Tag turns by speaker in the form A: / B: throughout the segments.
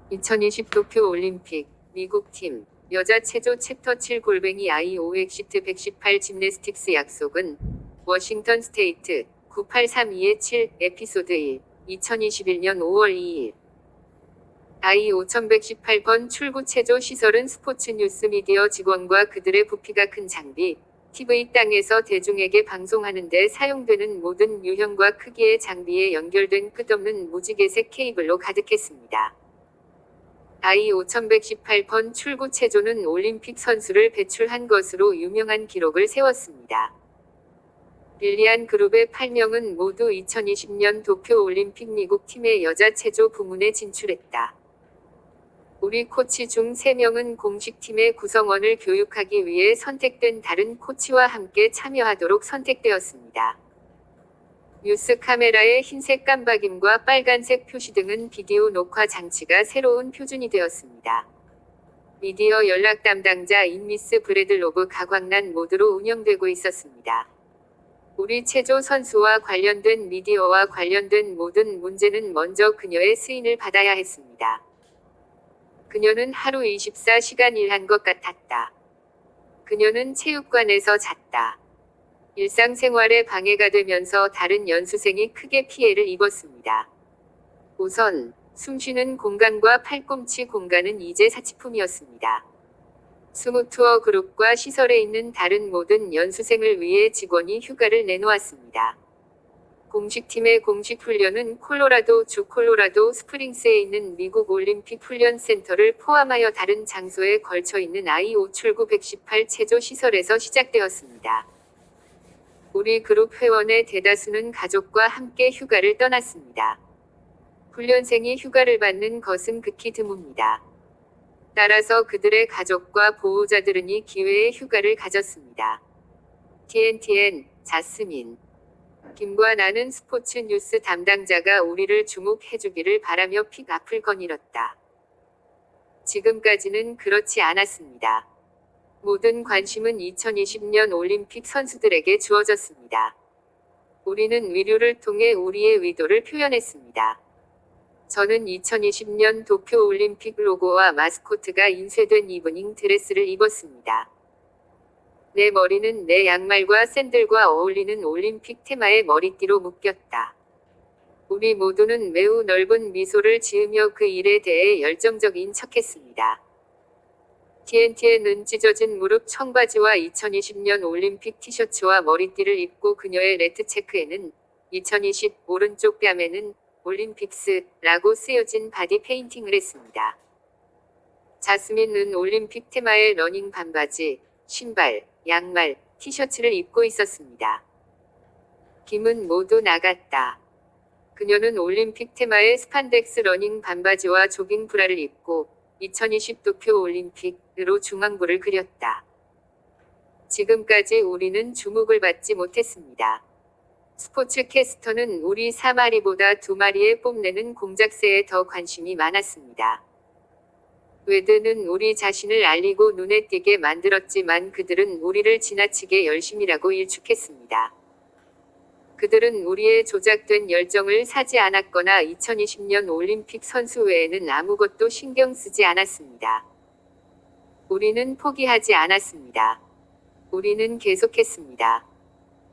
A: 2020 도쿄 올림픽 미국 팀 여자 체조 챕터 7 IO 엑시트 118 짐내스틱스 약속은 워싱턴 스테이트 9832-7 에피소드 1 2021년 5월 2일 I 5118번 출구 체조 시설은 스포츠 뉴스 미디어 직원과 그들의 부피가 큰 장비, TV 땅에서 대중에게 방송하는 데 사용되는 모든 유형과 크기의 장비에 연결된 끝없는 무지개색 케이블로 가득했습니다. I 5118번 출구 체조는 올림픽 선수를 배출한 것으로 유명한 기록을 세웠습니다. 릴리안 그룹의 8명은 모두 2020년 도쿄 올림픽 미국 팀의 여자 체조 부문에 진출했다. 우리 코치 중 3명은 공식 팀의 구성원을 교육하기 위해 선택된 다른 코치와 함께 참여하도록 선택되었습니다. 뉴스 카메라의 흰색 깜박임과 빨간색 표시 등은 비디오 녹화 장치가 새로운 표준이 되었습니다. 미디어 연락 담당자인 미스 브래들로브 가광란 모드로 운영되고 있었습니다. 우리 체조 선수와 관련된 미디어와 관련된 모든 문제는 먼저 그녀의 승인을 받아야 했습니다. 그녀는 하루 24시간 일한 것 같았다. 그녀는 체육관에서 잤다. 일상생활에 방해가 되면서 다른 연수생이 크게 피해를 입었습니다. 우선 숨쉬는 공간과 팔꿈치 공간은 이제 사치품이었습니다. 스무투어 그룹과 시설에 있는 다른 모든 연수생을 위해 직원이 휴가를 내놓았습니다. 공식팀의 공식 훈련은 콜로라도 콜로라도 스프링스에 있는 미국 올림픽 훈련센터를 포함하여 다른 장소에 걸쳐 있는 I5 출구 118 체조 시설에서 시작되었습니다. 우리 그룹 회원의 대다수는 가족과 함께 휴가를 떠났습니다. 훈련생이 휴가를 받는 것은 극히 드뭅니다. 따라서 그들의 가족과 보호자들은 이 기회에 휴가를 가졌습니다. TNTN, 자스민. 김과 나는 스포츠 뉴스 담당자가 우리를 주목해주기를 바라며 픽 앞을 거닐었다. 지금까지는 그렇지 않았습니다. 모든 관심은 2020년 올림픽 선수들에게 주어졌습니다. 우리는 위류를 통해 우리의 의도를 표현했습니다. 저는 2020년 도쿄 올림픽 로고와 마스코트가 인쇄된 이브닝 드레스를 입었습니다. 내 머리는 내 양말과 샌들과 어울리는 올림픽 테마의 머리띠로 묶였다. 우리 모두는 매우 넓은 미소를 지으며 그 일에 대해 열정적인 척했습니다. TNT는 찢어진 무릎 청바지와 2020년 올림픽 티셔츠와 머리띠를 입고 그녀의 레트 체크에는 2020 오른쪽 뺨에는 올림픽스라고 쓰여진 바디 페인팅을 했습니다. 자스민은 올림픽 테마의 러닝 반바지, 신발, 양말, 티셔츠를 입고 있었습니다. 김은 모두 나갔다. 그녀는 올림픽 테마의 스판덱스 러닝 반바지와 조깅 브라를 입고 2020 도쿄 올림픽으로 중앙부를 그렸다. 지금까지 우리는 주목을 받지 못했습니다. 스포츠 캐스터는 우리 4마리보다 2마리에 뽐내는 공작새에 더 관심이 많았습니다. 웨드는 우리 자신을 알리고 눈에 띄게 만들었지만 그들은 우리를 지나치게 열심이라고 일축했습니다. 그들은 우리의 조작된 열정을 사지 않았거나 2020년 올림픽 선수 외에는 아무것도 신경 쓰지 않았습니다. 우리는 포기하지 않았습니다. 우리는 계속했습니다.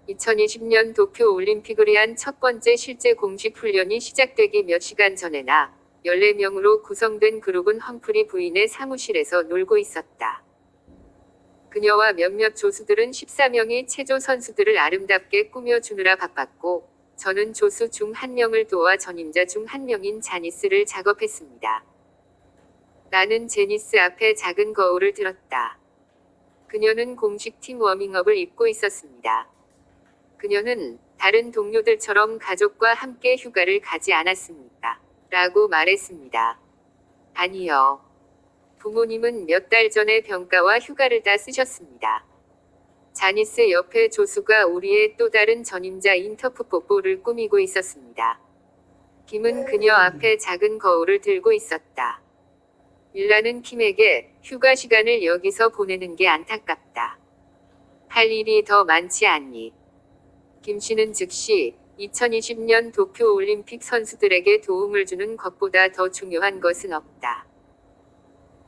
A: 2020년 도쿄 올림픽을 위한 첫 번째 실제 공식 훈련이 시작되기 몇 시간 전에나 14명으로 구성된 그룹은 험프리 부인의 사무실에서 놀고 있었다. 그녀와 몇몇 조수들은 14명의 체조 선수들을 아름답게 꾸며주느라 바빴고, 저는 조수 중 한 명을 도와 전임자 중 한 명인 자니스를 작업했습니다. 나는 제니스 앞에 작은 거울을 들었다. 그녀는 공식 팀 워밍업을 입고 있었습니다. 그녀는 다른 동료들처럼 가족과 함께 휴가를 가지 않았습니까? 라고 말했습니다. 아니요. 부모님은 몇 달 전에 병가와 휴가를 다 쓰셨습니다. 자니스 옆에 조수가 우리의 또 다른 전임자인 터프뽀뽀를 꾸미고 있었습니다. 김은 그녀 앞에 작은 거울을 들고 있었다. 밀라는 킴에게 휴가 시간을 여기서 보내는 게 안타깝다. 할 일이 더 많지 않니? 김 씨는 즉시 2020년 도쿄올림픽 선수들에게 도움을 주는 것보다 더 중요한 것은 없다.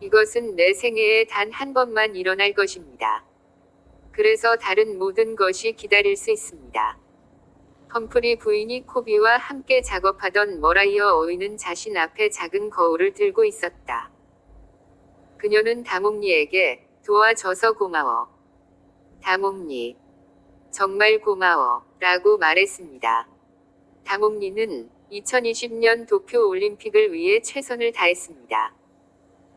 A: 이것은 내 생애에 단 한 번만 일어날 것입니다. 그래서 다른 모든 것이 기다릴 수 있습니다. 험프리 부인이 코비와 함께 작업하던 머라이어 어윈은 자신 앞에 작은 거울을 들고 있었다. 그녀는 다몽니에게 도와줘서 고마워. 다몽니. 정말 고마워. 라고 말했습니다. 다몽니는 2020년 도쿄올림픽을 위해 최선을 다했습니다.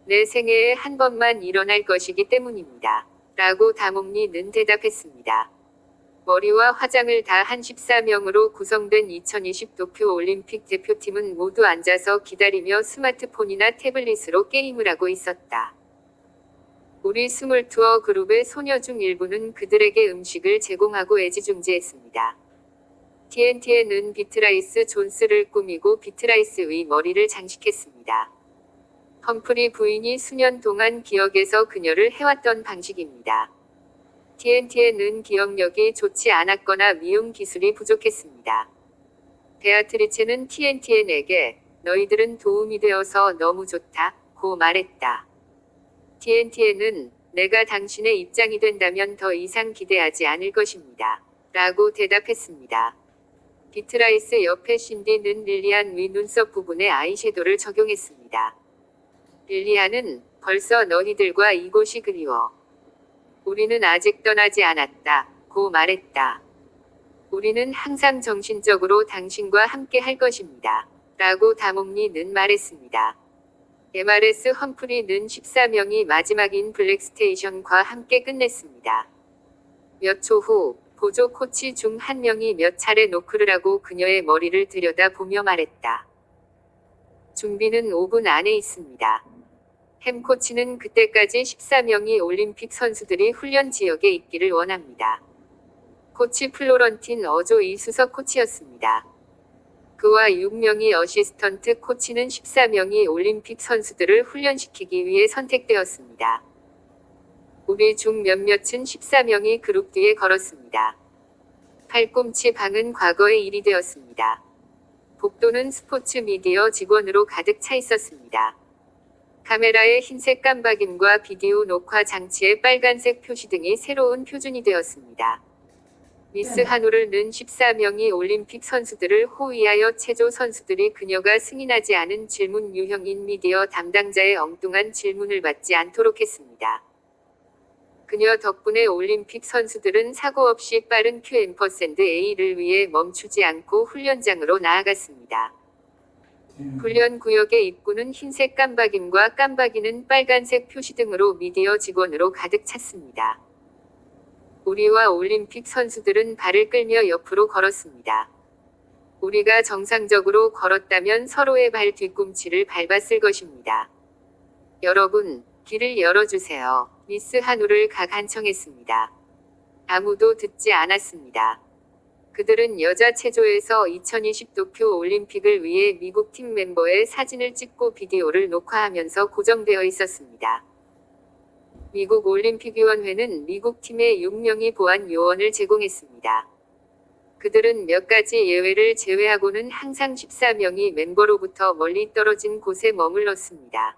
A: 내 생애에 한 번만 일어날 것이기 때문입니다. 라고 다몽니는 대답했습니다. 머리와 화장을 다 한 14명으로 구성된 2020 도쿄올림픽 대표팀은 모두 앉아서 기다리며 스마트폰이나 태블릿으로 게임을 하고 있었다. 우리 스몰투어 그룹의 소녀 중 일부는 그들에게 음식을 제공하고 애지중지했습니다. TNT는 비트라이스 존스를 꾸미고 비트라이스 위 머리를 장식했습니다. 험프리 부인이 수년 동안 기억에서 그녀를 해왔던 방식입니다. TNT는 기억력이 좋지 않았거나 미용 기술이 부족했습니다. 베아트리체는 TNT에게 너희들은 도움이 되어서 너무 좋다고 말했다. TNT는 내가 당신의 입장이 된다면 더 이상 기대하지 않을 것입니다. 라고 대답했습니다. 비트라이스 옆에 신디는 릴리안 위 눈썹 부분에 아이섀도를 적용했습니다. 릴리안은 벌써 너희들과 이곳이 그리워. 우리는 아직 떠나지 않았다. 고 말했다. 우리는 항상 정신적으로 당신과 함께 할 것입니다. 라고 다몽니는 말했습니다. MRS 험프리는 14명이 마지막인 블랙스테이션과 함께 끝냈습니다. 몇 초 후, 보조 코치 중 한 명이 몇 차례 노크를 하고 그녀의 머리를 들여다보며 말했다. 준비는 5분 안에 있습니다. 햄 코치는 그때까지 14명이 올림픽 선수들이 훈련 지역에 있기를 원합니다. 코치 플로런틴 어조이 수석 코치였습니다. 그와 6명의 어시스턴트 코치는 14명이 올림픽 선수들을 훈련시키기 위해 선택되었습니다. 우리 중 몇몇은 14명이 그룹 뒤에 걸었습니다. 팔꿈치 방은 과거의 일이 되었습니다. 복도는 스포츠 미디어 직원으로 가득 차 있었습니다. 카메라의 흰색 깜박임과 비디오 녹화 장치의 빨간색 표시 등이 새로운 표준이 되었습니다. 미스 한우를 는 14명이 올림픽 선수들을 호위하여 체조 선수들이 그녀가 승인하지 않은 질문 유형인 미디어 담당자의 엉뚱한 질문을 받지 않도록 했습니다. 그녀 덕분에 올림픽 선수들은 사고 없이 빠른 Q&A를 위해 멈추지 않고 훈련장으로 나아갔습니다. 훈련 구역의 입구는 흰색 깜박임과 깜박이는 빨간색 표시 등으로 미디어 직원으로 가득 찼습니다. 우리와 올림픽 선수들은 발을 끌며 옆으로 걸었습니다. 우리가 정상적으로 걸었다면 서로의 발 뒤꿈치를 밟았을 것입니다. 여러분, 길을 열어주세요. 미스 한우를 간청했습니다. 아무도 듣지 않았습니다. 그들은 여자 체조에서 2020 도쿄 올림픽을 위해 미국 팀 멤버의 사진을 찍고 비디오를 녹화하면서 고정되어 있었습니다. 미국 올림픽위원회는 미국 팀의 6명의 보안 요원을 제공했습니다. 그들은 몇 가지 예외를 제외하고는 항상 14명이 멤버로부터 멀리 떨어진 곳에 머물렀습니다.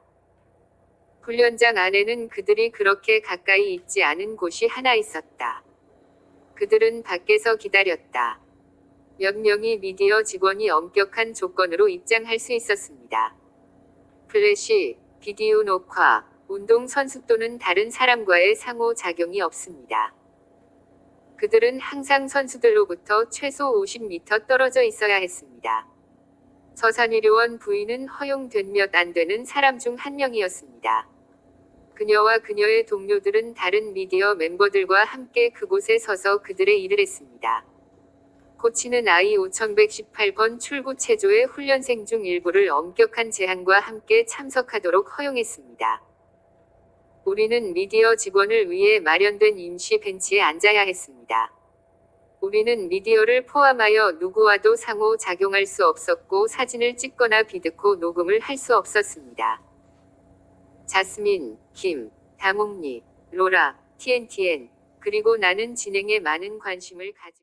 A: 훈련장 안에는 그들이 그렇게 가까이 있지 않은 곳이 하나 있었다. 그들은 밖에서 기다렸다. 몇 명의 미디어 직원이 엄격한 조건으로 입장할 수 있었습니다. 플래시, 비디오 녹화, 운동 선수 또는 다른 사람과의 상호작용이 없습니다. 그들은 항상 선수들로부터 최소 50m 떨어져 있어야 했습니다. 서산의료원 부인은 허용된 몇 안 되는 사람 중 한 명이었습니다. 그녀와 그녀의 동료들은 다른 미디어 멤버들과 함께 그곳에 서서 그들의 일을 했습니다. 코치는 I5118번 출구 체조의 훈련생 중 일부를 엄격한 제한과 함께 참석하도록 허용했습니다. 우리는 미디어 직원을 위해 마련된 임시 벤치에 앉아야 했습니다. 우리는 미디어를 포함하여 누구와도 상호작용할 수 없었고 사진을 찍거나 비디오 녹음을 할 수 없었습니다. 자스민, 김, 다몽니, 로라, TNTN, 그리고 나는 진행에 많은 관심을 가지고